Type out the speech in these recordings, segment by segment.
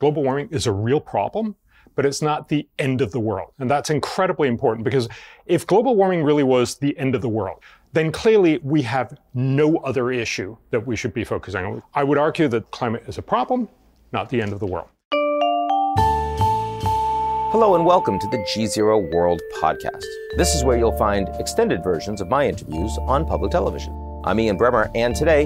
global warming is a real problem, but it's not the end of the world. And that's incredibly important, because if global warming really was the end of the world, then clearly we have no other issue that we should be focusing on. I would argue that climate is a problem, not the end of the world. Hello and welcome to the GZERO World Podcast. This is where you'll find extended versions of my interviews on public television. I'm Ian Bremmer, and today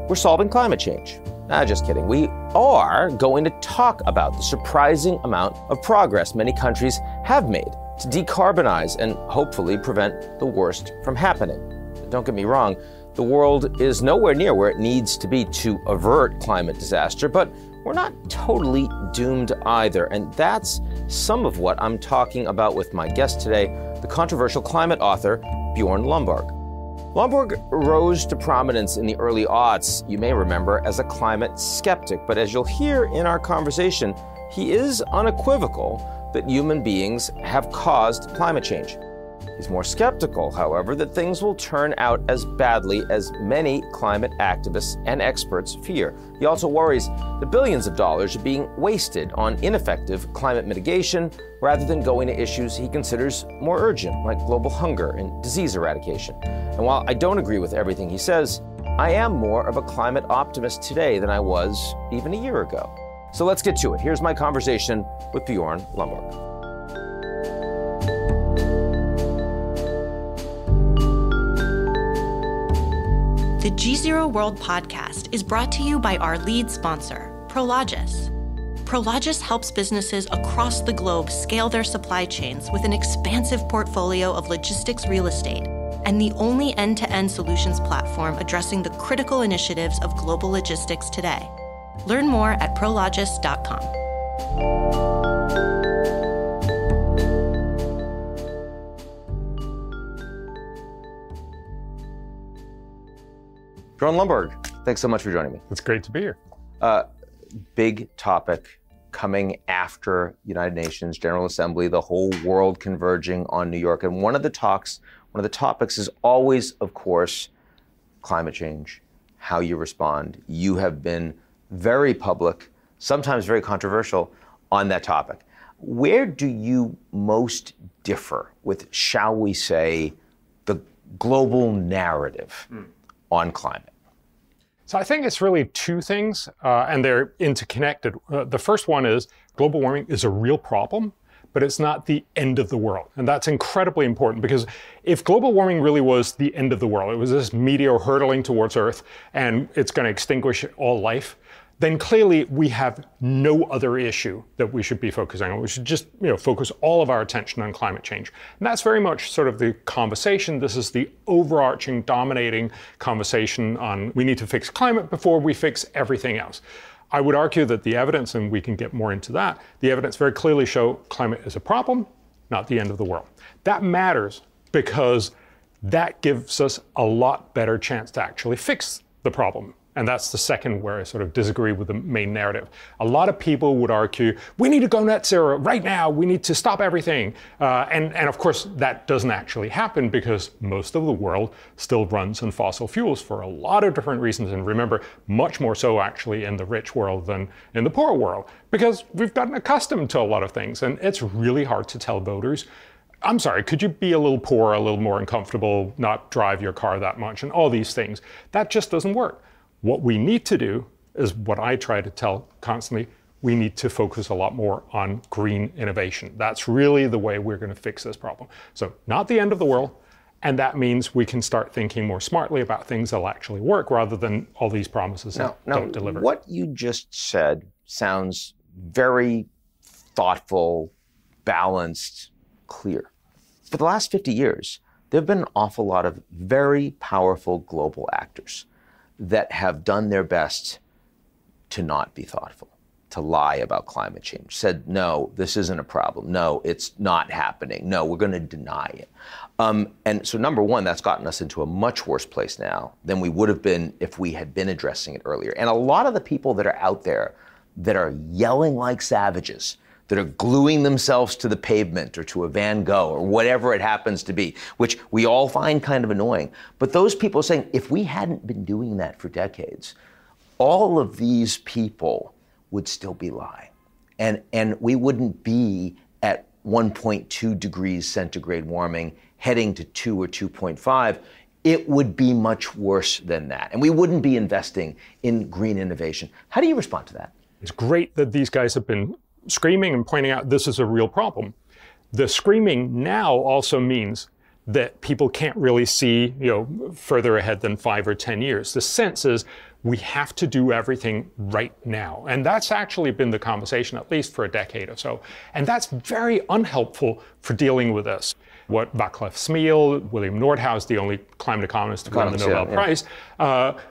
we're solving climate change. Just kidding. We are going to talk about the surprising amount of progress many countries have made to decarbonize and hopefully prevent the worst from happening. Don't get me wrong, the world is nowhere near where it needs to be to avert climate disaster, but we're not totally doomed either. And that's some of what I'm talking about with my guest today, the controversial climate author, Bjorn Lomborg. Lomborg rose to prominence in the early aughts, you may remember, as a climate skeptic. But as you'll hear in our conversation, he is unequivocal that human beings have caused climate change. He's more skeptical, however, that things will turn out as badly as many climate activists and experts fear. He also worries that billions of dollars are being wasted on ineffective climate mitigation rather than going to issues he considers more urgent, like global hunger and disease eradication. And while I don't agree with everything he says, I am more of a climate optimist today than I was even a year ago. So let's get to it. Here's my conversation with Bjorn Lomborg. The GZERO World Podcast is brought to you by our lead sponsor, Prologis. Prologis helps businesses across the globe scale their supply chains with an expansive portfolio of logistics real estate and the only end-to-end solutions platform addressing the critical initiatives of global logistics today. Learn more at prologis.com. Bjorn Lomborg, thanks so much for joining me. It's great to be here. Big topic coming after United Nations General Assembly, the whole world converging on New York. And one of the topics is always, of course, climate change, how you respond. You have been very public, sometimes very controversial on that topic. Where do you most differ with, shall we say, the global narrative on climate? So I think it's really two things, and they're interconnected. The first one is global warming is a real problem, but it's not the end of the world. And that's incredibly important, because if global warming really was the end of the world, it was this meteor hurtling towards Earth and it's going to extinguish all life, then clearly we have no other issue that we should be focusing on. We should just focus all of our attention on climate change. And that's very much sort of the conversation. This is the overarching, dominating conversation on we need to fix climate before we fix everything else. I would argue that the evidence, and we can get more into that, the evidence very clearly show climate is a problem, not the end of the world. That matters because that gives us a lot better chance to actually fix the problem. And that's the second where I sort of disagree with the main narrative. A lot of people would argue, we need to go net zero right now. We need to stop everything. And of course, that doesn't actually happen because most of the world still runs on fossil fuels for a lot of different reasons. And remember, much more so actually in the rich world than in the poor world, because we've gotten accustomed to a lot of things. And it's really hard to tell voters, I'm sorry, could you be a little poorer, a little more uncomfortable, not drive your car that much, and all these things? That just doesn't work. What we need to do is what I try to tell constantly, we need to focus a lot more on green innovation. That's really the way we're going to fix this problem. So not the end of the world, and that means we can start thinking more smartly about things that'll actually work rather than all these promises that don't deliver. What you just said sounds very thoughtful, balanced, clear. For the last 50 years, there have been an awful lot of very powerful global actors that have done their best to not be thoughtful, to lie about climate change, said, no, this isn't a problem. No, it's not happening. No, we're going to deny it. And so number one, that's gotten us into a much worse place now than we would have been if we had been addressing it earlier. And a lot of the people that are out there that are yelling like savages, that are gluing themselves to the pavement or to a Van Gogh or whatever it happens to be, which we all find kind of annoying. But those people are saying, if we hadn't been doing that for decades, all of these people would still be lying. and we wouldn't be at 1.2 degrees centigrade warming heading to 2 or 2.5. It would be much worse than that. And we wouldn't be investing in green innovation. How do you respond to that? It's great that these guys have been screaming and pointing out this is a real problem. The screaming now also means that people can't really see, further ahead than 5 or 10 years. The sense is we have to do everything right now. And that's actually been the conversation, at least for a decade or so. And that's very unhelpful for dealing with this. What Václav Smil, William Nordhaus, the only climate economist to win the Nobel Prize,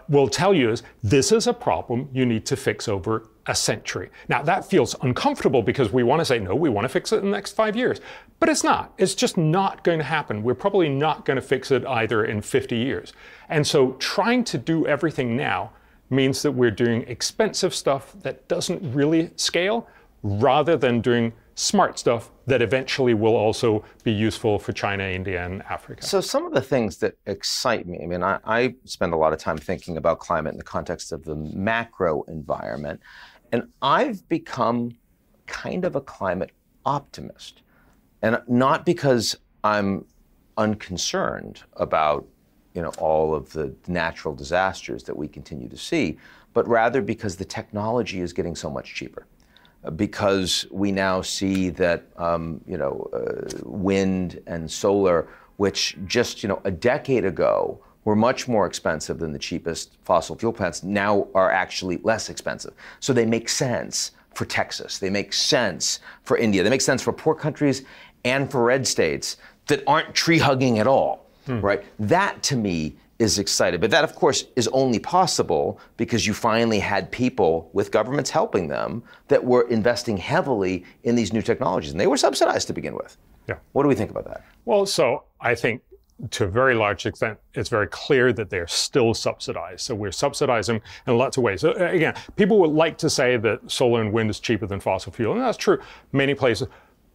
will tell you is this is a problem you need to fix over a century. Now, that feels uncomfortable because we want to say, no, we want to fix it in the next 5 years. But it's not. It's just not going to happen. We're probably not going to fix it either in 50 years. And so trying to do everything now means that we're doing expensive stuff that doesn't really scale rather than doing smart stuff that eventually will also be useful for China, India, and Africa. So some of the things that excite me, I spend a lot of time thinking about climate in the context of the macro environment, and I've become kind of a climate optimist. And not because I'm unconcerned about all of the natural disasters that we continue to see, but rather because the technology is getting so much cheaper. Because we now see that wind and solar, which just a decade ago were much more expensive than the cheapest fossil fuel plants, now are actually less expensive. So they make sense for Texas. They make sense for India. They make sense for poor countries and for red states that aren't tree hugging at all. Right? That to me is exciting. But that, of course, is only possible because you finally had people with governments helping them that were investing heavily in these new technologies. And they were subsidized to begin with. Yeah. What do we think about that? Well, so I think to a very large extent, it's very clear that they're still subsidized. So we're subsidizing in lots of ways. So again, people would like to say that solar and wind is cheaper than fossil fuel. And that's true. Many places,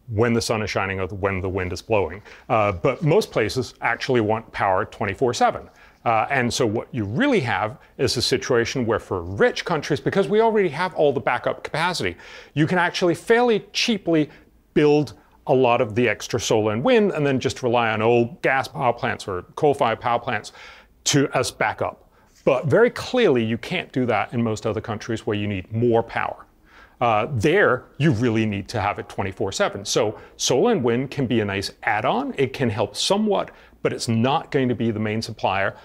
when the sun is shining or when the wind is blowing. But most places actually want power 24/7. And so what you really have is a situation where for rich countries, because we already have all the backup capacity, you can actually fairly cheaply build a lot of the extra solar and wind and then just rely on old gas power plants or coal-fired power plants as backup. But very clearly, you can't do that in most other countries where you need more power. There, you really need to have it 24/7. So solar and wind can be a nice add-on. It can help somewhat, but it's not going to be the main supplier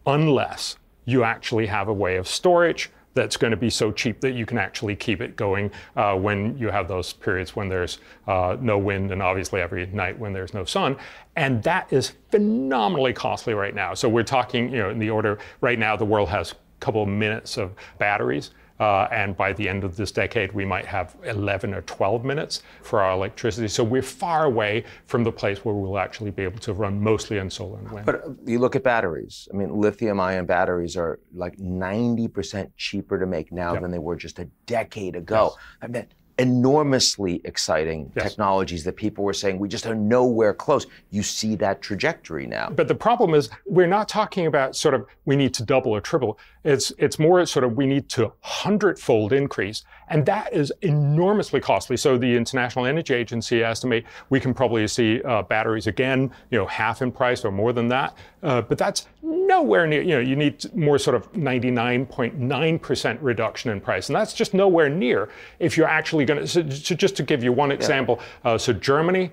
unless you actually have a way of storage that's going to be so cheap that you can actually keep it going when you have those periods when there's no wind, and obviously every night when there's no sun. And that is phenomenally costly right now. So we're talking, in the order, right now the world has a couple of minutes of batteries. And by the end of this decade, we might have 11 or 12 minutes for our electricity. So we're far away from the place where we'll actually be able to run mostly on solar and wind. But you look at batteries. lithium-ion batteries are like 90% cheaper to make now than they were just a decade ago. Yes. Enormously exciting technologies that people were saying we just are nowhere close. You see that trajectory now. But the problem is we're not talking about sort of we need to double or triple. It's more sort of we need to 100-fold increase. And that is enormously costly. So the International Energy Agency estimate we can probably see batteries again, half in price or more than that. But that's nowhere near, you need more sort of 99.9% reduction in price. And that's just nowhere near if you're actually going to, so just to give you one example. So Germany,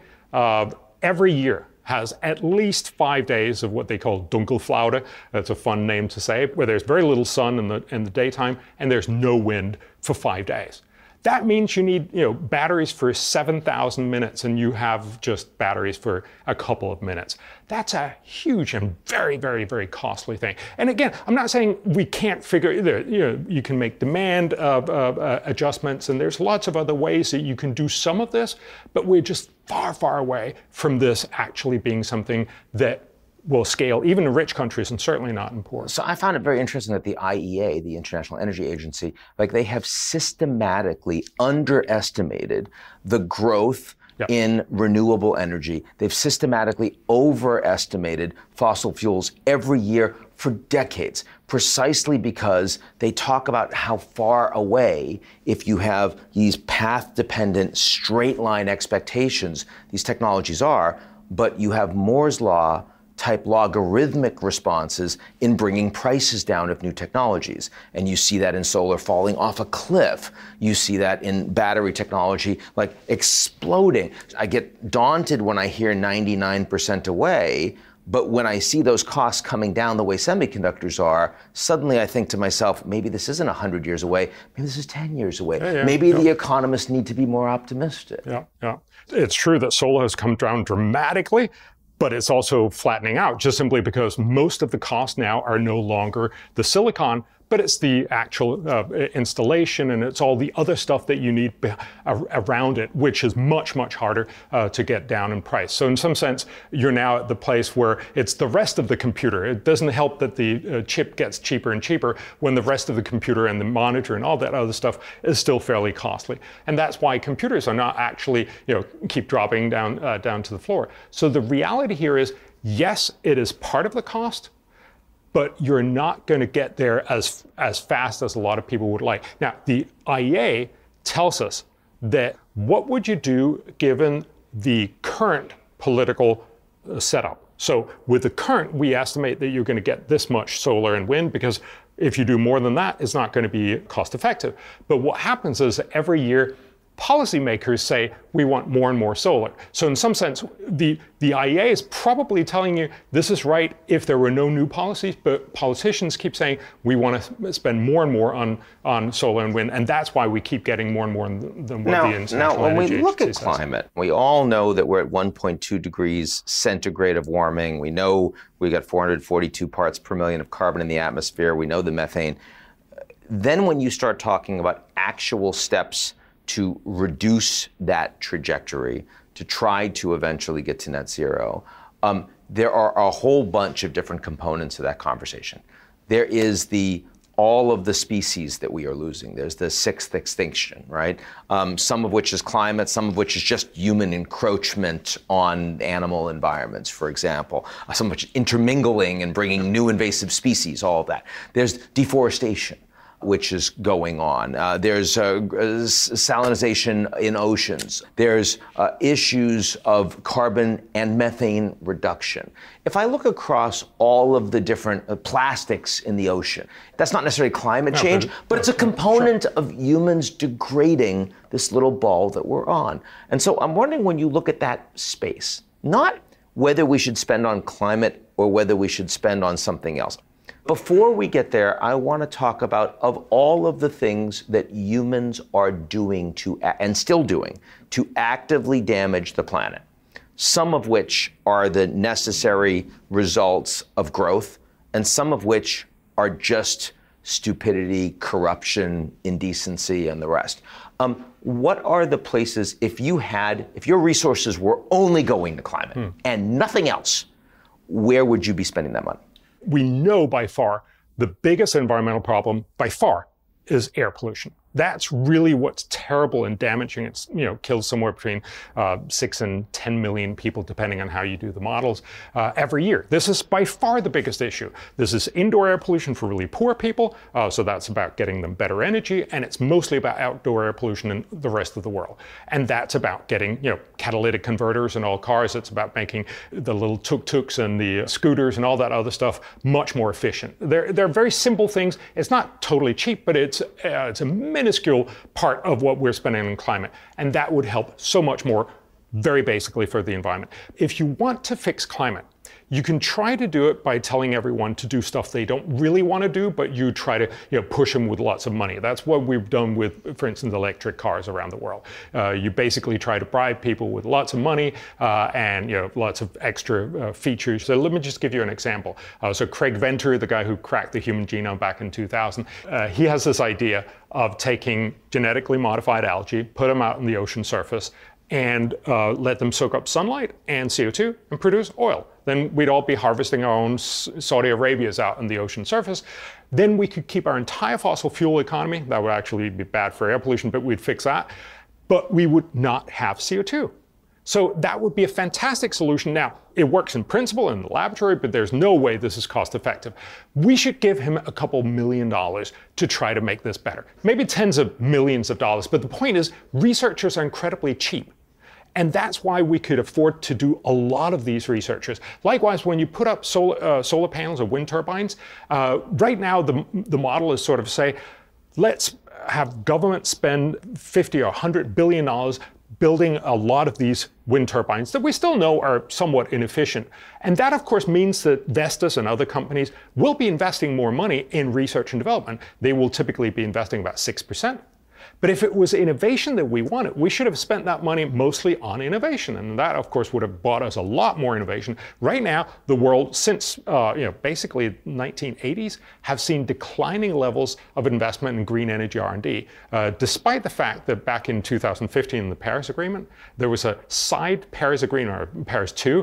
every year, has at least 5 days of what they call Dunkelflaute. That's a fun name to say, where there's very little sun in the daytime and there's no wind for 5 days. That means you need, batteries for 7,000 minutes, and you have just batteries for a couple of minutes. That's a huge and very, very, very costly thing. And again, I'm not saying we can't figure either. You can make demand adjustments, and there's lots of other ways that you can do some of this, but we're just far, far away from this actually being something that will scale even in rich countries and certainly not in poor. So I found it very interesting that the IEA, the International Energy Agency, they have systematically underestimated the growth in renewable energy. They've systematically overestimated fossil fuels every year for decades, precisely because they talk about how far away, if you have these path-dependent, straight-line expectations, these technologies are, but you have Moore's law type logarithmic responses in bringing prices down of new technologies. And you see that in solar falling off a cliff. You see that in battery technology, like exploding. I get daunted when I hear 99% away, but when I see those costs coming down the way semiconductors are, suddenly I think to myself, maybe this isn't 100 years away, maybe this is 10 years away. Maybe the economists need to be more optimistic. It's true that solar has come down dramatically, but it's also flattening out just simply because most of the costs now are no longer the silicon, but it's the actual installation, and it's all the other stuff that you need around it, which is much, much harder to get down in price. So in some sense, you're now at the place where it's the rest of the computer. It doesn't help that the chip gets cheaper and cheaper when the rest of the computer and the monitor and all that other stuff is still fairly costly. And that's why computers are not actually, keep dropping down to the floor. So the reality here is, yes, it is part of the cost, but you're not going to get there as fast as a lot of people would like. Now, the IEA tells us that what would you do given the current political setup? So with the current, we estimate that you're going to get this much solar and wind, because if you do more than that, it's not going to be cost effective. But what happens is every year, policymakers say, we want more and more solar. So in some sense, the IEA is probably telling you this is right if there were no new policies, but politicians keep saying we want to spend more and more on solar and wind, and that's why we keep getting more and more than what the International Now, when Energy we look at Agency climate, we all know that we're at 1.2 degrees centigrade of warming. We know we got 442 parts per million of carbon in the atmosphere. We know the methane. Then when you start talking about actual steps to reduce that trajectory, to try to eventually get to net zero, there are a whole bunch of different components of that conversation. There is all of the species that we are losing. There's the sixth extinction, right? Some of which is climate, some of which is just human encroachment on animal environments, for example. Some of which intermingling and bringing new invasive species, all of that. There's deforestation, which is going on. There's salinization in oceans. There's issues of carbon and methane reduction. If I look across all of the different plastics in the ocean, that's not necessarily climate change, but it's a component of humans degrading this little ball that we're on. And so I'm wondering, when you look at that space, not whether we should spend on climate or whether we should spend on something else. Before we get there, I want to talk about, of all of the things that humans are doing and still doing to actively damage the planet, some of which are the necessary results of growth, and some of which are just stupidity, corruption, indecency, and the rest. What are the places, if your resources were only going to climate and nothing else, where would you be spending that money? We know by far the biggest environmental problem by far is air pollution. That's really what's terrible and damaging. It's, kills somewhere between 6 and 10 million people, depending on how you do the models, every year. This is by far the biggest issue. This is indoor air pollution for really poor people. So that's about getting them better energy. And it's mostly about outdoor air pollution in the rest of the world. And that's about getting, catalytic converters in all cars. It's about making the little tuk-tuks and the scooters and all that other stuff much more efficient. They're very simple things. It's not totally cheap, but it's a minuscule part of what we're spending on climate. And that would help so much more, very basically, for the environment. If you want to fix climate, you can try to do it by telling everyone to do stuff they don't really want to do, but you try to push them with lots of money. That's what we've done with, for instance, electric cars around the world. You basically try to bribe people with lots of money and lots of extra features. So let me just give you an example. So Craig Venter, the guy who cracked the human genome back in 2000, he has this idea of taking genetically modified algae, put them out on the ocean surface, and let them soak up sunlight and CO2 and produce oil. Then we'd all be harvesting our own Saudi Arabias out on the ocean surface. Then we could keep our entire fossil fuel economy. That would actually be bad for air pollution, but we'd fix that. But we would not have CO2. So that would be a fantastic solution. Now, it works in principle in the laboratory, but there's no way this is cost effective. We should give him a couple $1 million to try to make this better. Maybe tens of millions of dollars, but the point is researchers are incredibly cheap. And that's why we could afford to do a lot of these researchers. Likewise, when you put up solar panels or wind turbines, right now the model is sort of say, let's have government spend $50 or $100 billion building a lot of these wind turbines that we still know are somewhat inefficient. And that, of course, means that Vestas and other companies will be investing more money in research and development. They will typically be investing about 6%. But if it was innovation that we wanted, we should have spent that money mostly on innovation. And that, of course, would have bought us a lot more innovation. Right now, the world, since basically the 1980s, have seen declining levels of investment in green energy R&D, despite the fact that back in 2015 in the Paris Agreement, there was a side Paris Agreement, or Paris 2,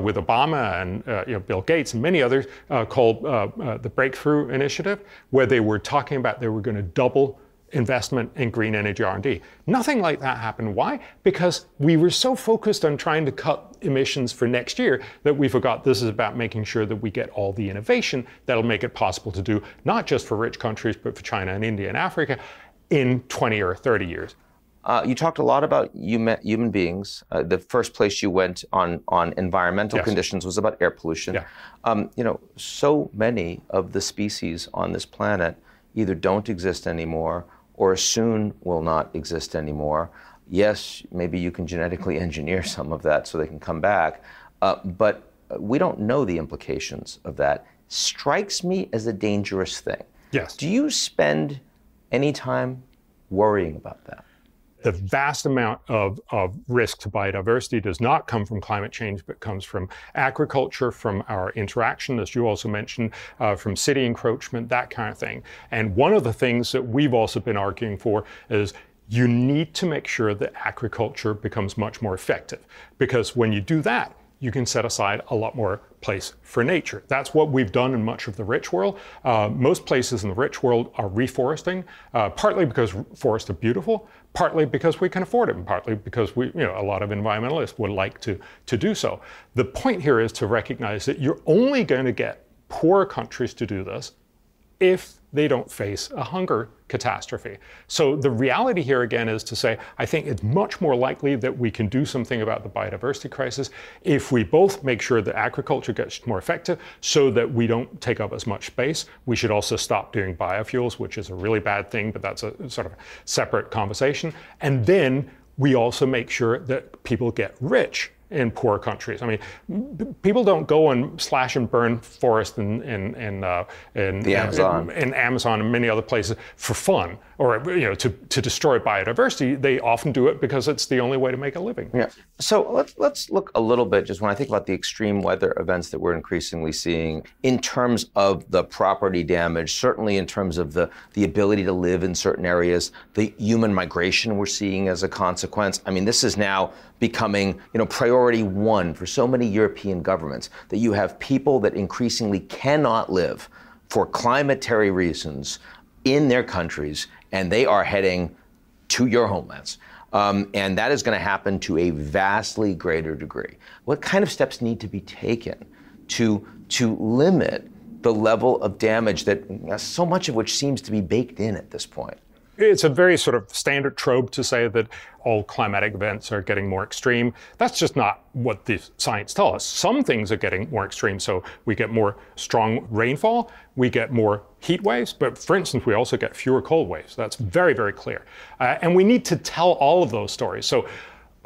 with Obama and Bill Gates and many others, called the Breakthrough Initiative, where they were talking about they were going to double investment in green energy R&D. Nothing like that happened. Why? Because we were so focused on trying to cut emissions for next year that we forgot this is about making sure that we get all the innovation that'll make it possible to do, not just for rich countries, but for China and India and Africa in 20 or 30 years. You talked a lot about human beings. The first place you went on environmental conditions was about air pollution. Yeah. So many of the species on this planet either don't exist anymore or soon will not exist anymore. Yes, maybe you can genetically engineer some of that so they can come back, but we don't know the implications of that. Strikes me as a dangerous thing. Yes. Do you spend any time worrying about that? The vast amount of risk to biodiversity does not come from climate change, but comes from agriculture, from our interaction, as you also mentioned, from city encroachment, that kind of thing. And one of the things that we've also been arguing for is you need to make sure that agriculture becomes much more effective. Because when you do that, you can set aside a lot more place for nature. That's what we've done in much of the rich world. Most places in the rich world are reforesting, partly because forests are beautiful, partly because we can afford it, and partly because a lot of environmentalists would like to do so. The point here is to recognize that you're only going to get poorer countries to do this if they don't face a hunger catastrophe. So the reality here again is to say, I think it's much more likely that we can do something about the biodiversity crisis if we both make sure that agriculture gets more effective so that we don't take up as much space. We should also stop doing biofuels, which is a really bad thing, but that's a sort of separate conversation. And then we also make sure that people get rich in poor countries. I mean, people don't go and slash and burn forests in the Amazon, in Amazon and many other places for fun, or to destroy biodiversity. They often do it because it's the only way to make a living. Yeah. So let's look a little bit, just when I think about the extreme weather events that we're increasingly seeing in terms of the property damage, certainly in terms of the ability to live in certain areas, the human migration we're seeing as a consequence. I mean, this is now becoming, priority one for so many European governments, that you have people that increasingly cannot live for climatary reasons in their countries, and they are heading to your homelands. And that is going to happen to a vastly greater degree. What kind of steps need to be taken to limit the level of damage that so much of which seems to be baked in at this point? It's a very sort of standard trope to say that all climatic events are getting more extreme. That's just not what the science tells us. Some things are getting more extreme, so we get more strong rainfall, we get more heat waves, but for instance, we also get fewer cold waves. That's very, very clear. And we need to tell all of those stories. So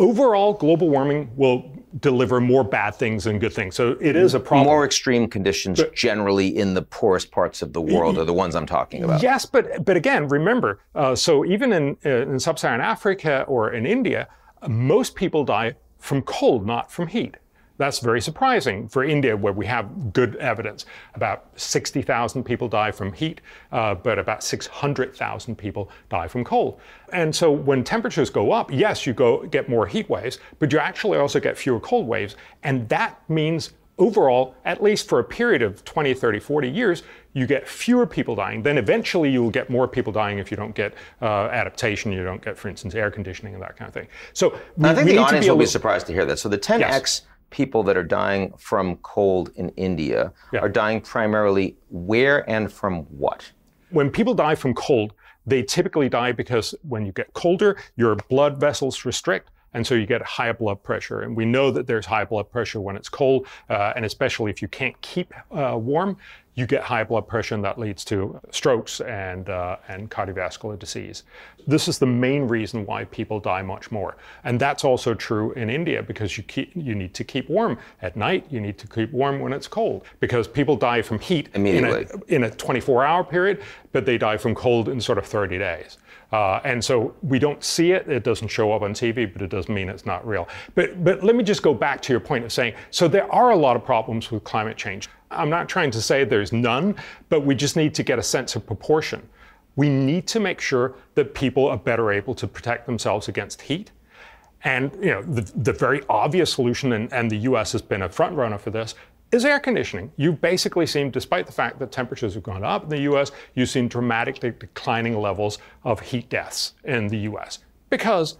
overall, global warming will deliver more bad things than good things. So it is a problem. More extreme conditions generally in the poorest parts of the world are the ones I'm talking about. Yes, but again, remember, so even in sub-Saharan Africa or in India, most people die from cold, not from heat. That's very surprising for India, where we have good evidence. About 60,000 people die from heat, but about 600,000 people die from cold. And so when temperatures go up, yes, you get more heat waves, but you actually also get fewer cold waves. And that means overall, at least for a period of 20, 30, 40 years, you get fewer people dying. Then eventually you'll get more people dying if you don't get adaptation, you don't get, for instance, air conditioning and that kind of thing. So I think the audience will be surprised to hear that. So the 10x Yes. people that are dying from cold in India are dying primarily where and from what? When people die from cold, they typically die because when you get colder, your blood vessels restrict, and so you get higher blood pressure. And we know that there's high blood pressure when it's cold, and especially if you can't keep warm, you get high blood pressure, and that leads to strokes and cardiovascular disease. This is the main reason why people die much more. And that's also true in India, because you need to keep warm at night. You need to keep warm when it's cold, because people die from heat immediately in a 24-hour period, but they die from cold in sort of 30 days. And so we don't see it. It doesn't show up on TV, but it doesn't mean it's not real. But let me just go back to your point of saying, so there are a lot of problems with climate change. I'm not trying to say there's none, but we just need to get a sense of proportion. We need to make sure that people are better able to protect themselves against heat. And the very obvious solution, and the US has been a front runner for this, is air conditioning. You've basically seen, despite the fact that temperatures have gone up in the US, you've seen dramatically declining levels of heat deaths in the US. Because,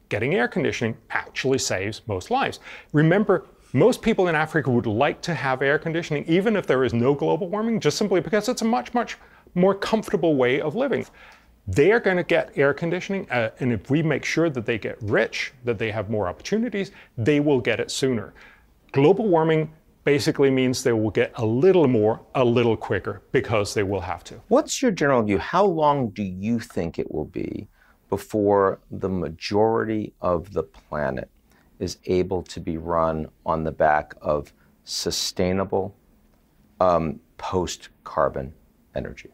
getting air conditioning actually saves most lives. Remember, most people in Africa would like to have air conditioning, even if there is no global warming, just simply because it's a much, much more comfortable way of living. They are going to get air conditioning, and if we make sure that they get rich, that they have more opportunities, they will get it sooner. Global warming basically means they will get a little more, a little quicker, because they will have to. What's your general view? How long do you think it will be before the majority of the planet is able to be run on the back of sustainable post-carbon energy?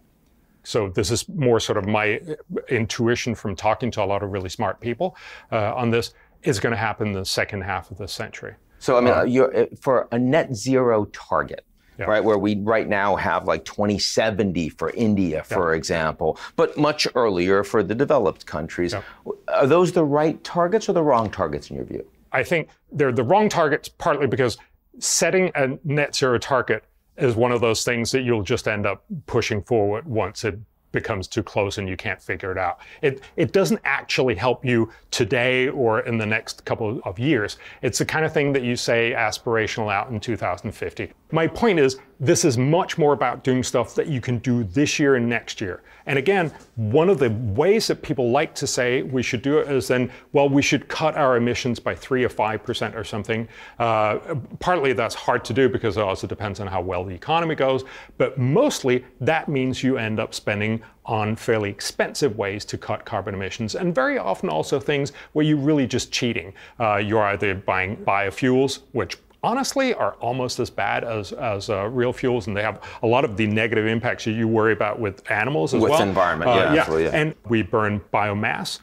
So this is more sort of my intuition from talking to a lot of really smart people on this. It's going to happen in the second half of this century. So, I mean, for a net zero target, right, where we right now have like 2070 for India, for example, but much earlier for the developed countries. Are those the right targets or the wrong targets in your view? I think they're the wrong targets, partly because setting a net zero target is one of those things that you'll just end up pushing forward once it becomes too close and you can't figure it out. It doesn't actually help you today or in the next couple of years. It's the kind of thing that you say aspirational out in 2050. My point is, this is much more about doing stuff that you can do this year and next year. And again, one of the ways that people like to say we should do it is then, well, we should cut our emissions by 3 or 5% or something. Partly that's hard to do because it also depends on how well the economy goes. But mostly that means you end up spending on fairly expensive ways to cut carbon emissions, and very often also things where you're really just cheating. You're either buying biofuels, which honestly are almost as bad as real fuels, and they have a lot of the negative impacts that you worry about with animals as well. With environment, absolutely. Yeah. And we burn biomass.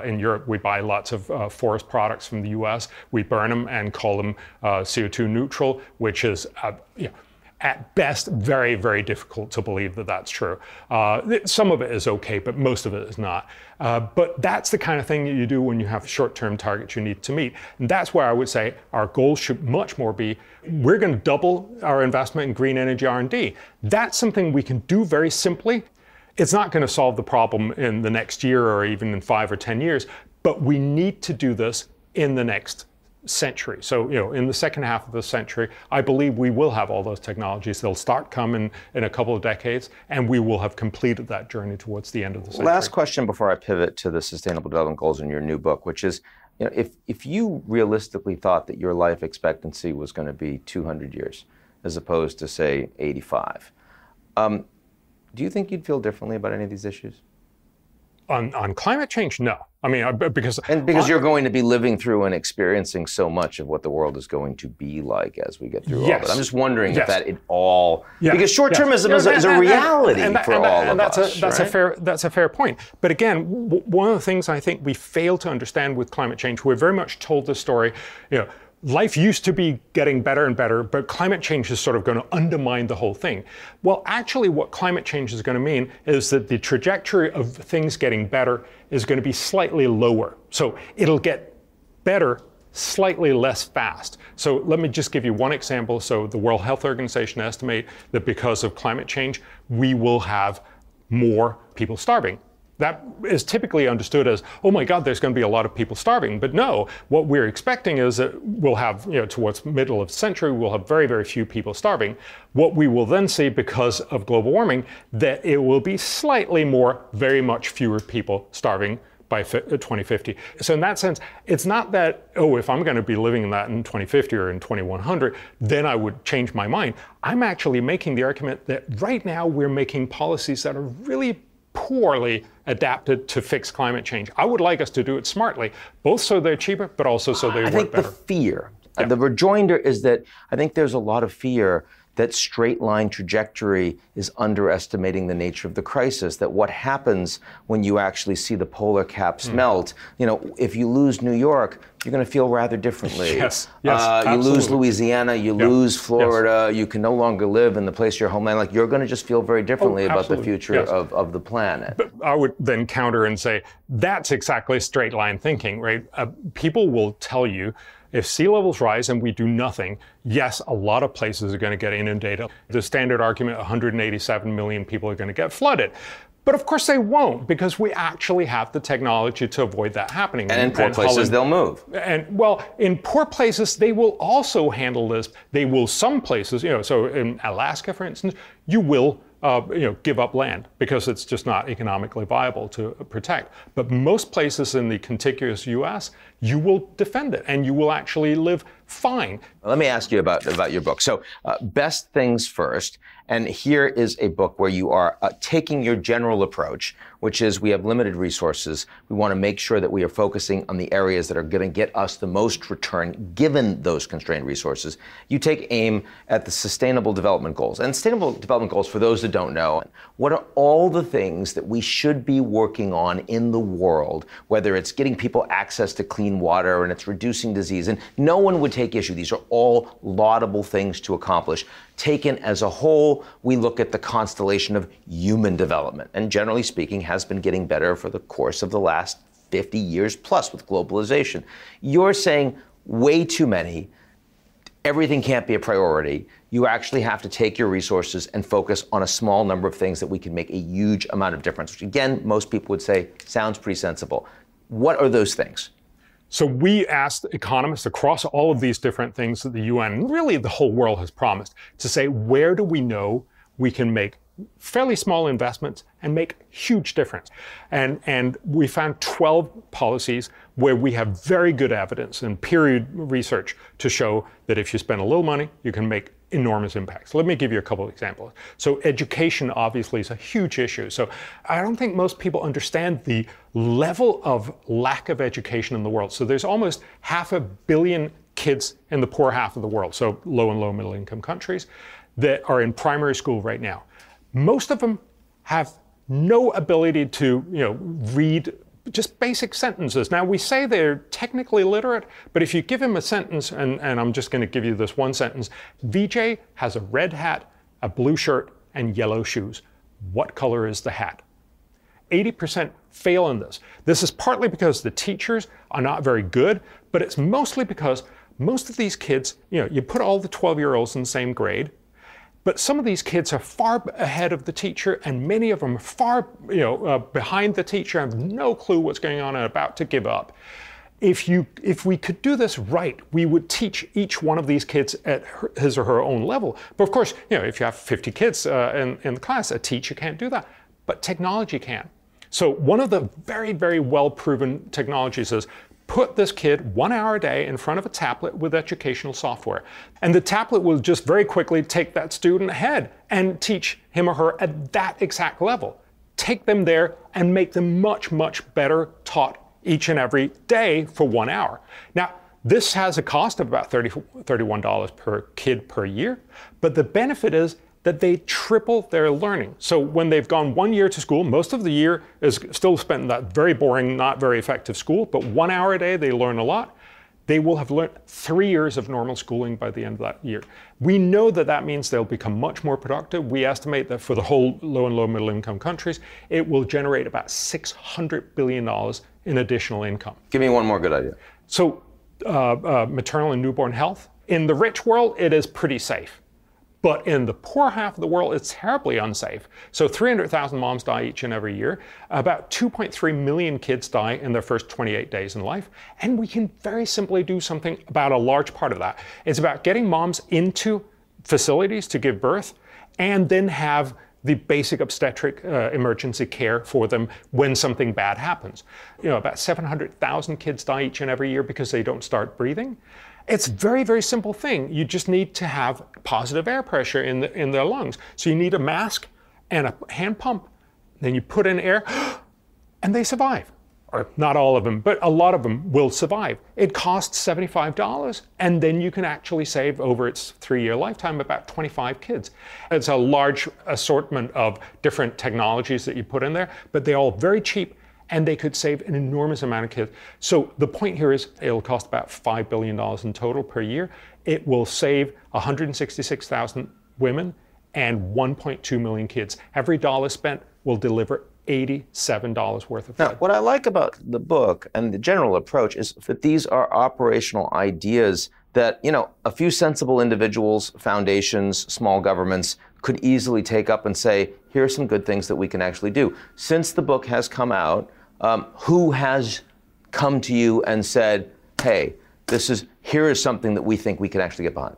In Europe, we buy lots of forest products from the US. We burn them and call them CO2 neutral, which is at best, very, very difficult to believe that that's true. Some of it is okay, but most of it is not. But that's the kind of thing that you do when you have short-term targets you need to meet. And that's where I would say our goals should much more be, we're going to double our investment in green energy R&D. That's something we can do very simply. It's not going to solve the problem in the next year or even in 5 or 10 years, but we need to do this in the next century. So, in the second half of the century, I believe we will have all those technologies. They'll start coming in a couple of decades, and we will have completed that journey towards the end of the century. Last question before I pivot to the Sustainable Development Goals in your new book, which is, if you realistically thought that your life expectancy was going to be 200 years, as opposed to, say, 85, do you think you'd feel differently about any of these issues? On climate change, no. I mean, because you're going to be living through and experiencing so much of what the world is going to be like as we get through all of it. I'm just wondering if that because short-termism is a reality for all of us. That's a fair point. But again, one of the things I think we fail to understand with climate change, we're very much told this story, life used to be getting better and better, but climate change is sort of going to undermine the whole thing. Well, actually, what climate change is going to mean is that the trajectory of things getting better is going to be slightly lower. So it'll get better, slightly less fast. So let me just give you one example. So the World Health Organization estimate that because of climate change, we will have more people starving. That is typically understood as, oh my God, there's going to be a lot of people starving. But no, what we're expecting is that we'll have, towards middle of the century, we'll have very, very few people starving. What we will then see because of global warming, that it will be slightly more, very much fewer people starving by 2050. So in that sense, it's not that, oh, if I'm going to be living in that in 2050 or in 2100, then I would change my mind. I'm actually making the argument that right now we're making policies that are really poorly adapted to fix climate change. I would like us to do it smartly, both so they're cheaper, but also so they work better. I think the fear, the rejoinder is that I think there's a lot of fear that straight line trajectory is underestimating the nature of the crisis, that what happens when you actually see the polar caps melt, if you lose New York, you're going to feel rather differently. Yes, you lose Louisiana, you lose Florida, you can no longer live in the place of your homeland. Like, you're going to just feel very differently about the future of the planet. But I would then counter and say, that's exactly straight line thinking, right? People will tell you, if sea levels rise and we do nothing, yes, a lot of places are going to get inundated. The standard argument, 187 million people are going to get flooded. But of course they won't, because we actually have the technology to avoid that happening. And in poor places, they'll move. And well, in poor places, they will also handle this. They will, some places, so in Alaska, for instance, you will give up land because it's just not economically viable to protect. But most places in the contiguous U.S., you will defend it and you will actually live fine. Let me ask you about your book. So best things first. And here is a book where you are taking your general approach, which is we have limited resources. We want to make sure that we are focusing on the areas that are going to get us the most return given those constrained resources. You take aim at the Sustainable Development Goals. And Sustainable Development Goals, for those that don't know, what are all the things that we should be working on in the world, whether it's getting people access to clean water and it's reducing disease. And no one would take issue. These are all laudable things to accomplish. Taken as a whole, we look at the constellation of human development, and generally speaking has been getting better for the course of the last 50 years plus with globalization. You're saying way too many, everything can't be a priority. You actually have to take your resources and focus on a small number of things that we can make a huge amount of difference, which again, most people would say sounds pretty sensible. What are those things? So we asked economists across all of these different things that the UN, and really the whole world has promised, to say, where do we know we can make fairly small investments and make huge difference? And we found 12 policies where we have very good evidence and peer research to show that if you spend a little money, you can make enormous impacts. Let me give you a couple of examples. So education obviously is a huge issue. So I don't think most people understand the level of lack of education in the world. So there's almost 500 million kids in the poor half of the world, so low and low middle income countries, that are in primary school right now. Most of them have no ability to, read just basic sentences. Now, we say they're technically literate, but if you give him a sentence, and I'm just going to give you this one sentence, VJ has a red hat, a blue shirt, and yellow shoes. What color is the hat? 80% fail in this. This is partly because the teachers are not very good, but it's mostly because most of these kids, you put all the 12-year-olds in the same grade, but some of these kids are far ahead of the teacher, and many of them are far behind the teacher, have no clue what's going on and about to give up. If we could do this right, we would teach each one of these kids at his or her own level. But of course, if you have 50 kids in the class, a teacher can't do that, but technology can. So one of the very, very well-proven technologies is put this kid 1 hour a day in front of a tablet with educational software. And the tablet will just very quickly take that student ahead and teach him or her at that exact level. Take them there and make them much, much better taught each and every day for 1 hour. Now, this has a cost of about $31 per kid per year, but the benefit is that they triple their learning. So when they've gone 1 year to school, most of the year is still spent in that very boring, not very effective school, but 1 hour a day, they learn a lot. They will have learned 3 years of normal schooling by the end of that year. We know that that means they'll become much more productive. We estimate that for the whole low and low middle income countries, it will generate about $600 billion in additional income. Give me one more good idea. So maternal and newborn health. In the rich world, it is pretty safe. But in the poor half of the world, it's terribly unsafe. So 300,000 moms die each and every year. About 2.3 million kids die in their first 28 days in life. And we can very simply do something about a large part of that. It's about getting moms into facilities to give birth and then have the basic obstetric emergency care for them when something bad happens. About 700,000 kids die each and every year because they don't start breathing. It's a very, very simple thing. You just need to have positive air pressure in their lungs. So you need a mask and a hand pump. Then you put in air and they survive. Or not all of them, but a lot of them will survive. It costs $75, and then you can actually save over its 3-year lifetime about 25 kids. It's a large assortment of different technologies that you put in there, but they're all very cheap, and they could save an enormous amount of kids. So the point here is it'll cost about $5 billion in total per year. It will save 166,000 women and 1.2 million kids. Every dollar spent will deliver $87 worth of Now, what I like about the book and the general approach is that these are operational ideas that, a few sensible individuals, foundations, small governments could easily take up and say, here are some good things that we can actually do. Since the book has come out, who has come to you and said, hey, here is something that we think we can actually get behind?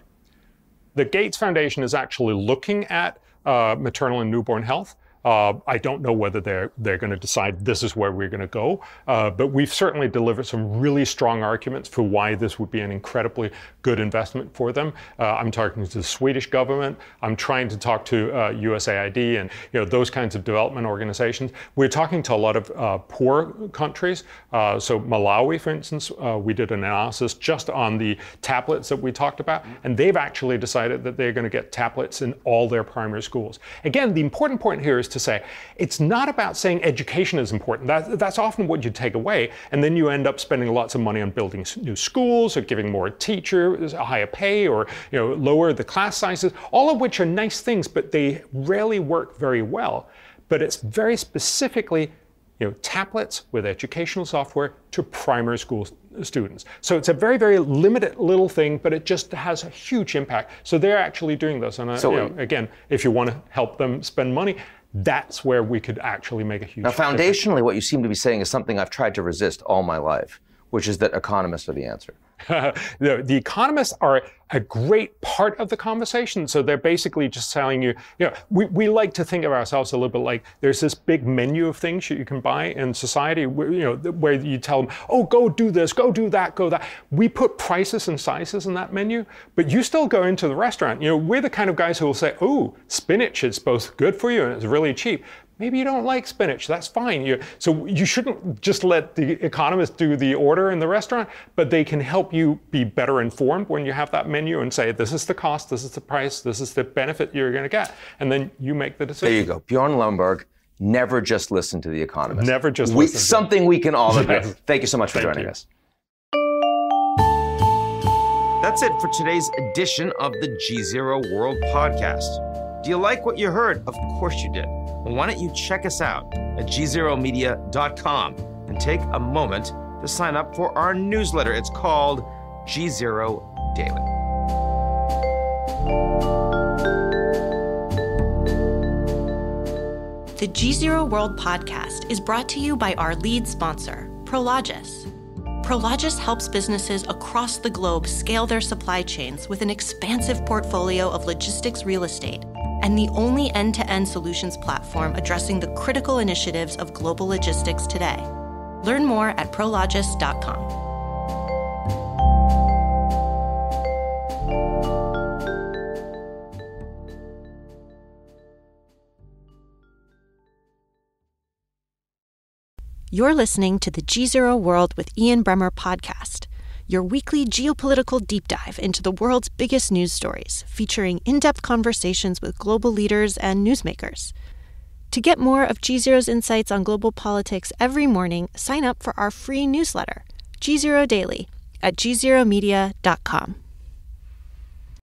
The Gates Foundation is actually looking at maternal and newborn health. I don't know whether they're going to decide this is where we're going to go, but we've certainly delivered some really strong arguments for why this would be an incredibly good investment for them. I'm talking to the Swedish government. I'm trying to talk to USAID and those kinds of development organizations. We're talking to a lot of poor countries. So Malawi, for instance, we did an analysis just on the tablets that we talked about, and they've actually decided that they're going to get tablets in all their primary schools. Again, the important point here is to say, it's not about saying education is important. That's often what you take away, and then you end up spending lots of money on building new schools or giving more teachers a higher pay or lower the class sizes, all of which are nice things, but they rarely work very well. But it's very specifically tablets with educational software to primary school students. So it's a very, very limited little thing, but it just has a huge impact. So they're actually doing this. And again, if you want to help them spend money, that's where we could actually make a huge difference. Now, foundationally, what you seem to be saying is something I've tried to resist all my life, which is that economists are the answer. The economists are a great part of the conversation. So they're basically just telling you, we like to think of ourselves a little bit like there's this big menu of things you can buy in society, where you tell them, oh, go do this, go do that, go that. We put prices and sizes in that menu, but you still go into the restaurant. We're the kind of guys who will say, oh, spinach is both good for you and it's really cheap. Maybe you don't like spinach, that's fine. So you shouldn't just let the economists do the order in the restaurant, but they can help you be better informed when you have that menu and say, this is the cost, this is the price, this is the benefit you're going to get. And then you make the decision. There you go. Bjorn Lomborg, never just listen to the economists. Never just listen. Something we can all agree. Yes. Thank you so much for joining us. That's it for today's edition of the GZERO World Podcast. Do you like what you heard? Of course you did. Well, why don't you check us out at gzeromedia.com and take a moment to sign up for our newsletter. It's called GZERO Daily. The GZERO World Podcast is brought to you by our lead sponsor, Prologis. Prologis helps businesses across the globe scale their supply chains with an expansive portfolio of logistics real estate and the only end-to-end solutions platform addressing the critical initiatives of global logistics today. Learn more at prologis.com. You're listening to the GZERO World with Ian Bremmer podcast, your weekly geopolitical deep dive into the world's biggest news stories, featuring in-depth conversations with global leaders and newsmakers. To get more of GZERO's insights on global politics every morning, sign up for our free newsletter, GZERO Daily, at gzeromedia.com.